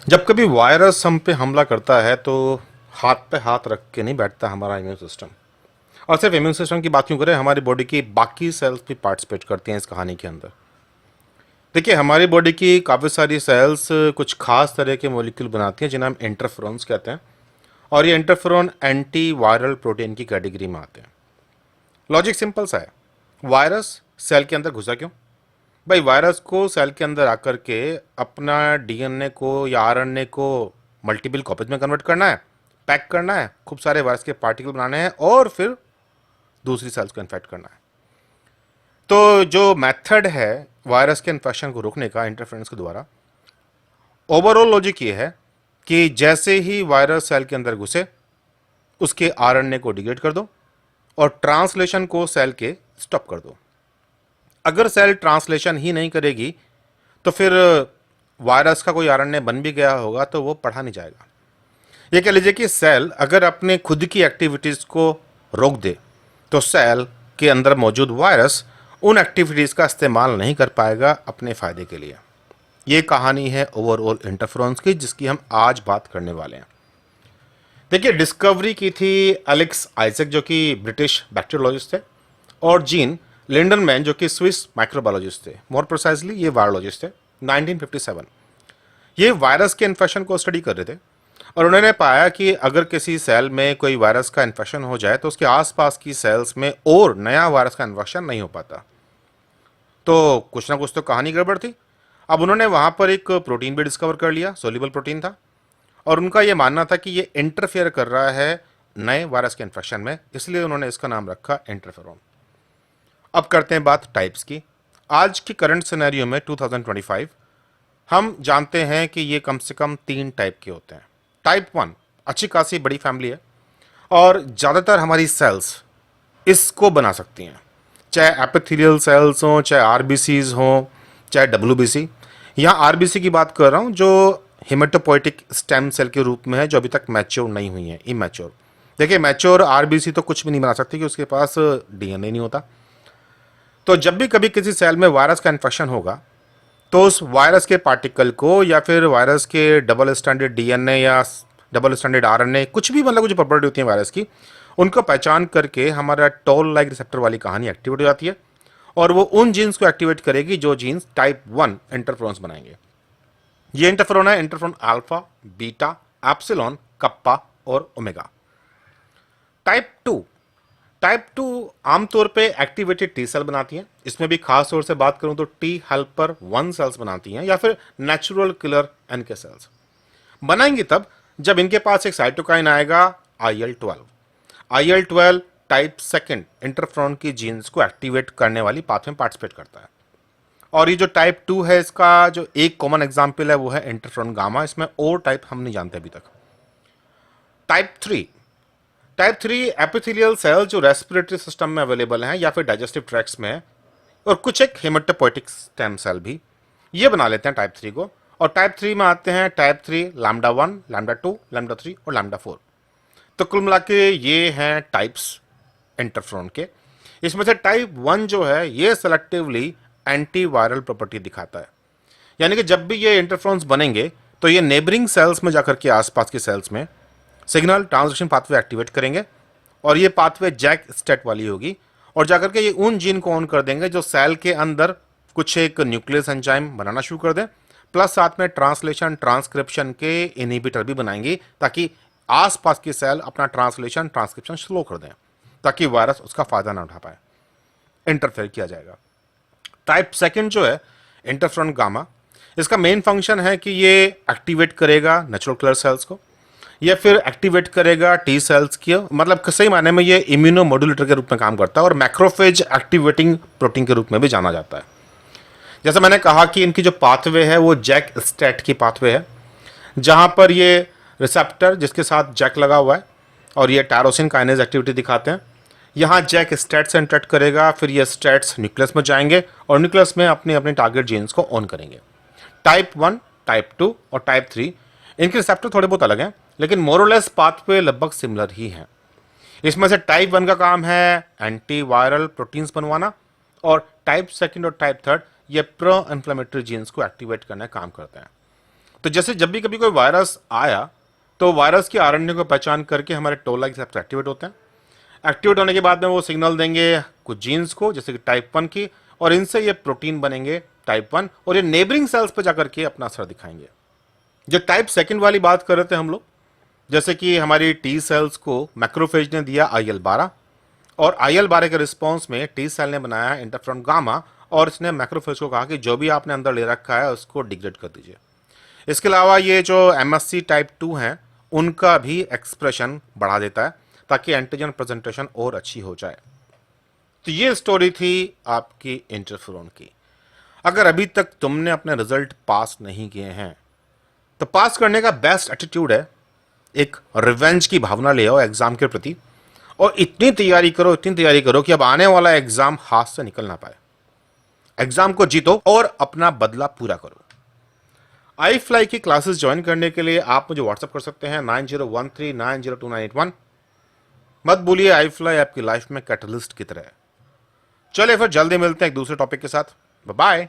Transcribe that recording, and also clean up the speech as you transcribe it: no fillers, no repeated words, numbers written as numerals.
जब कभी वायरस हम पे हमला करता है तो हाथ पे हाथ रख के नहीं बैठता हमारा इम्यून सिस्टम। और सिर्फ इम्यून सिस्टम की बात क्यों करें, हमारी बॉडी की बाकी सेल्स भी पार्टिसिपेट करती हैं इस कहानी के अंदर। देखिए, हमारी बॉडी की काफ़ी सारी सेल्स कुछ खास तरह के मॉलिक्यूल बनाती हैं जिन्हें हम इंटरफेरॉन्स कहते हैं। और ये इंटरफेरॉन एंटी वायरल प्रोटीन की कैटेगरी में आते हैं। लॉजिक सिंपल सा है, वायरस सेल के अंदर घुसा क्यों? भाई, वायरस को सेल के अंदर आकर के अपना डीएनए को या आरएनए को मल्टीपल कॉपीज में कन्वर्ट करना है, पैक करना है, खूब सारे वायरस के पार्टिकल बनाने हैं और फिर दूसरी सेल्स को इन्फेक्ट करना है। तो जो मेथड है वायरस के इन्फेक्शन को रोकने का इंटरफेरेंस के द्वारा, ओवरऑल लॉजिक ये है कि जैसे ही वायरस सेल के अंदर घुसे उसके आरएनए को डिग्रेड कर दो और ट्रांसलेशन को सेल के स्टॉप कर दो। अगर सेल ट्रांसलेशन ही नहीं करेगी तो फिर वायरस का कोई आरएनए बन भी गया होगा तो वो पढ़ा नहीं जाएगा। ये कह लीजिए कि सेल अगर अपने खुद की एक्टिविटीज को रोक दे तो सेल के अंदर मौजूद वायरस उन एक्टिविटीज का इस्तेमाल नहीं कर पाएगा अपने फायदे के लिए। ये कहानी है ओवरऑल इंटरफेरेंस की, जिसकी हम आज बात करने वाले हैं। देखिए, डिस्कवरी की थी एलेक्स आइजक जो कि ब्रिटिश बैक्टीरियोलॉजिस्ट थे, और जीन लिंडनमैन जो कि स्विस माइक्रोबायोलॉजिस्ट थे। मोर प्रिसाइजली ये वायरोलॉजिस्ट थे। 1957 ये वायरस के इन्फेक्शन को स्टडी कर रहे थे और उन्होंने पाया कि अगर किसी सेल में कोई वायरस का इन्फेक्शन हो जाए तो उसके आसपास की सेल्स में और नया वायरस का इन्फेक्शन नहीं हो पाता। तो कुछ ना कुछ तो कहानी गड़बड़ थी। अब उन्होंने वहां पर एक प्रोटीन भी डिस्कवर कर लिया, सोल्यूबल प्रोटीन था, और उनका यह मानना था कि ये इंटरफेयर कर रहा है नए वायरस के इन्फेक्शन में, इसलिए उन्होंने इसका नाम रखा इंटरफेरॉन। अब करते हैं बात टाइप्स की। आज की करंट सिनेरियो में 2025 हम जानते हैं कि ये कम से कम 3 टाइप के होते हैं। टाइप 1 अच्छी खासी बड़ी फैमिली है और ज़्यादातर हमारी सेल्स इसको बना सकती हैं, चाहे एपिथेलियल सेल्स हों, चाहे आरबीसीज हों, चाहे डब्ल्यूबीसी। यहाँ आरबीसी की बात कर रहा हूँ जो हेमेटोपोइटिक स्टेम सेल के रूप में है, जो अभी तक मैच्योर नहीं हुई है, इमैच्योर। देखिए, मैच्योर आरबीसी तो कुछ भी नहीं बना सकती कि उसके पास डीएनए नहीं होता। तो जब भी कभी किसी सेल में वायरस का इन्फेक्शन होगा तो उस वायरस के पार्टिकल को या फिर वायरस के डबल स्टैंडर्ड डीएनए या डबल स्टैंडर्ड आरएनए, कुछ भी मतलब कुछ प्रॉपर्टी होती है वायरस की, उनको पहचान करके हमारा टोल लाइक रिसेप्टर वाली कहानी एक्टिवेट हो जाती है और वो उन जीन्स को एक्टिवेट करेगी जो जीन्स टाइप 1 इंटरफेरॉन्स बनाएंगे। ये इंटरफेरॉन है interferon alpha, beta, epsilon, kappa और ओमेगा। टाइप 2, टाइप 2 आमतौर पे एक्टिवेटेड टी सेल बनाती हैं। इसमें भी खास तौर से बात करूं तो टी हेल्पर 1 सेल्स बनाती हैं या फिर नेचुरल किलर एनके सेल्स बनाएंगी तब जब इनके पास एक साइटोकाइन आएगा IL-12। IL-12 टाइप 2 इंटरफेरॉन की जीन्स को एक्टिवेट करने वाली पाथ में पार्टिसिपेट करता है। और ये जो टाइप 2 है, इसका जो एक कॉमन एग्जाम्पल है वो है इंटरफेरॉन गामा। इसमें और टाइप हम नहीं जानते अभी तक। टाइप 3, टाइप 3 एपिथेलियल सेल जो रेस्पिरेटरी सिस्टम में अवेलेबल हैं या फिर डाइजेस्टिव ट्रैक्ट्स में है, और कुछ एक हेमेटोपोइटिक स्टेम सेल भी, ये बना लेते हैं टाइप 3 को। और टाइप 3 में आते हैं टाइप 3 लैम्डा 1, लैम्डा 2, लैम्डा 3 और लैम्डा 4। तो कुल मिला के ये हैं टाइप्स इंटरफेरॉन के। इसमें से टाइप 1 जो है ये सेलेक्टिवली एंटी वायरल प्रॉपर्टी दिखाता है, यानी कि जब भी ये इंटरफेरॉन्स बनेंगे तो ये नेबरिंग सेल्स में जाकर के आसपास की सेल्स में सिग्नल ट्रांसलेशन पाथवे एक्टिवेट करेंगे और ये पाथवे जैक स्टेट वाली होगी और जाकर के ये उन जीन को ऑन कर देंगे जो सेल के अंदर कुछ एक न्यूक्लियस एंजाइम बनाना शुरू कर दें, प्लस साथ में ट्रांसलेशन ट्रांसक्रिप्शन के इनहिबिटर भी बनाएंगी ताकि आसपास की सेल अपना ट्रांसलेशन ट्रांसक्रिप्शन स्लो कर दें ताकि वायरस उसका फायदा ना उठा पाए। इंटरफेयर किया जाएगा। टाइप 2 जो है इंटरफेरॉन गामा, इसका मेन फंक्शन है कि ये एक्टिवेट करेगा नेचुरल किलर सेल्स को या फिर एक्टिवेट करेगा टी सेल्स की, मतलब सही मायने में ये इम्यूनो मॉड्यूलेटर के रूप में काम करता है और मैक्रोफेज एक्टिवेटिंग प्रोटीन के रूप में भी जाना जाता है। जैसा मैंने कहा कि इनकी जो पाथवे है वो जैक स्टेट की पाथवे है, जहां पर ये रिसेप्टर जिसके साथ जैक लगा हुआ है और ये टायरोसिन काइनेज एक्टिविटी दिखाते हैं। यहाँ जैक स्टेट से इंटरेक्ट करेगा, फिर ये स्टेट्स न्यूक्लियस में जाएंगे और न्यूक्लियस में अपने अपने टारगेट जीन्स को ऑन करेंगे। टाइप 1, टाइप 2 और टाइप 3 इनके रिसेप्टर थोड़े बहुत अलग हैं लेकिन मोरलेस पाथवे लगभग सिमिलर ही हैं। इसमें से टाइप 1 का काम है एंटी वायरल प्रोटीन्स बनवाना और टाइप 2 और टाइप 3 ये प्रो इन्फ्लेमेटरी जीन्स को एक्टिवेट करने का काम करते हैं। तो जैसे जब भी कभी कोई वायरस आया तो वायरस के आरएनए को पहचान करके हमारे टोल लाइक रिसेप्टर एक्टिवेट होते हैं। एक्टिवेट होने के बाद में वो सिग्नल देंगे कुछ जीन्स को, जैसे कि टाइप 1 की, और इनसे ये प्रोटीन बनेंगे टाइप 1, और ये नेबरिंग सेल्स पर जाकर के अपना असर दिखाएंगे। जो टाइप 2 वाली बात कर रहे थे हम लोग, जैसे कि हमारी टी सेल्स को मैक्रोफेज ने दिया IL-12, और IL-12 के रिस्पॉन्स में टी सेल ने बनाया इंटरफ्रॉन गामा, और इसने मैक्रोफेज को कहा कि जो भी आपने अंदर ले रखा है उसको डिग्रेड कर दीजिए। इसके अलावा ये जो MSC टाइप 2 हैं उनका भी एक्सप्रेशन बढ़ा देता है ताकि एंटीजन प्रेजेंटेशन और अच्छी हो जाए। तो ये स्टोरी थी आपकी इंटरफेरोन की। अगर अभी तक तुमने अपने रिजल्ट पास नहीं किए हैं तो पास करने का बेस्ट एटीट्यूड है एक रिवेंज की भावना ले आओ एग्जाम के प्रति, और इतनी तैयारी करो कि अब आने वाला एग्जाम हाथ से निकल ना पाए। एग्जाम को जीतो और अपना बदला पूरा करो। आई फ्लाई की क्लासेस ज्वाइन करने के लिए आप मुझे व्हाट्सएप कर सकते हैं 9013902981। मत भूलिए आई फ्लाई आपकी लाइफ में कैटलिस्ट की तरह है। चलिए फिर जल्दी मिलते हैं एक दूसरे टॉपिक के साथ। Bye bye.